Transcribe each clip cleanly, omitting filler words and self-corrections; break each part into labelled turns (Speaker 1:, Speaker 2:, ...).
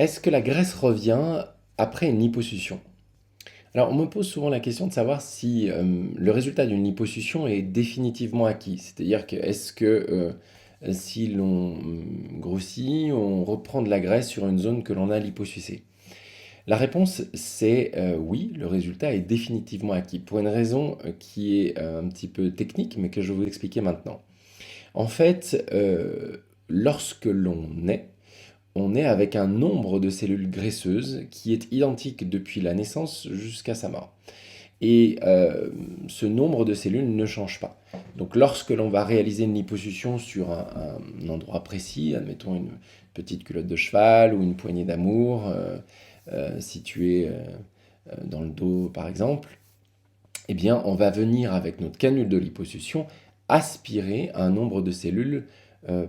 Speaker 1: Est-ce que la graisse revient après une liposuction? Alors, on me pose souvent la question de savoir si le résultat d'une liposuction est définitivement acquis. C'est-à-dire que est-ce que si l'on grossit, on reprend de la graisse sur une zone que l'on a liposucée? La réponse, c'est oui, le résultat est définitivement acquis, pour une raison qui est un petit peu technique, mais que je vais vous expliquer maintenant. En fait, lorsque l'on naît, on est avec un nombre de cellules graisseuses qui est identique depuis la naissance jusqu'à sa mort. Et ce nombre de cellules ne change pas. Donc lorsque l'on va réaliser une liposuction sur un endroit précis, admettons une petite culotte de cheval ou une poignée d'amour située dans le dos par exemple, eh bien on va venir avec notre canule de liposuction aspirer un nombre de cellules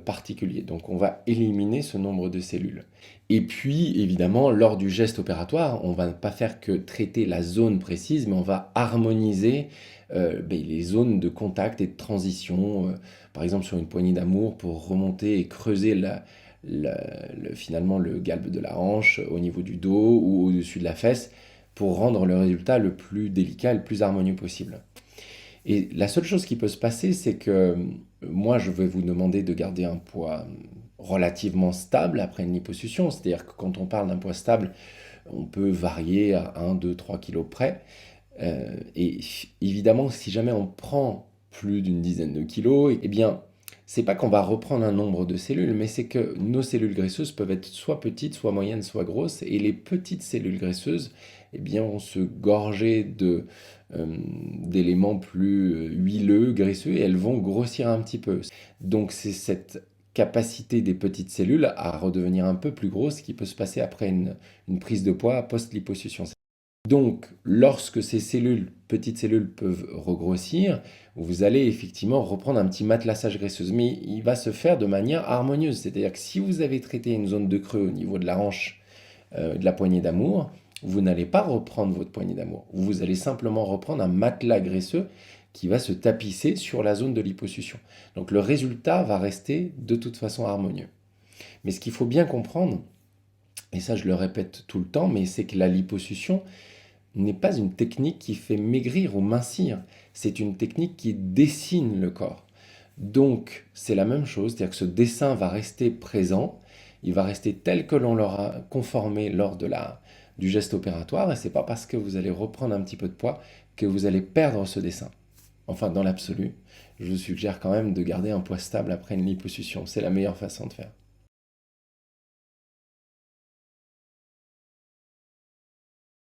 Speaker 1: particulier. Donc on va éliminer ce nombre de cellules. Et puis évidemment, lors du geste opératoire, on ne va pas faire que traiter la zone précise, mais on va harmoniser les zones de contact et de transition. Par exemple sur une poignée d'amour pour remonter et creuser finalement le galbe de la hanche au niveau du dos ou au-dessus de la fesse pour rendre le résultat le plus délicat et le plus harmonieux possible. Et la seule chose qui peut se passer, c'est que moi, je vais vous demander de garder un poids relativement stable après une liposuction. C'est-à-dire que quand on parle d'un poids stable, on peut varier à 1, 2, 3 kilos près. Et évidemment, si jamais on prend plus d'une dizaine de kilos, eh bien, c'est pas qu'on va reprendre un nombre de cellules, mais c'est que nos cellules graisseuses peuvent être soit petites, soit moyennes, soit grosses, et les petites cellules graisseuses, eh bien, vont se gorger d'éléments plus huileux, graisseux, et elles vont grossir un petit peu. Donc c'est cette capacité des petites cellules à redevenir un peu plus grosses qui peut se passer après une prise de poids post-liposuction. Donc, lorsque ces cellules, petites cellules, peuvent regrossir, vous allez effectivement reprendre un petit matelassage graisseux. Mais il va se faire de manière harmonieuse. C'est-à-dire que si vous avez traité une zone de creux au niveau de la hanche, de la poignée d'amour, vous n'allez pas reprendre votre poignée d'amour. Vous allez simplement reprendre un matelas graisseux qui va se tapisser sur la zone de liposuction. Donc le résultat va rester de toute façon harmonieux. Mais ce qu'il faut bien comprendre, et ça je le répète tout le temps, mais c'est que la liposuction n'est pas une technique qui fait maigrir ou mincir, c'est une technique qui dessine le corps. Donc c'est la même chose, c'est-à-dire que ce dessin va rester présent, il va rester tel que l'on l'aura conformé lors du geste opératoire, et c'est pas parce que vous allez reprendre un petit peu de poids que vous allez perdre ce dessin. Enfin, dans l'absolu, je vous suggère quand même de garder un poids stable après une liposuction, c'est la meilleure façon de faire.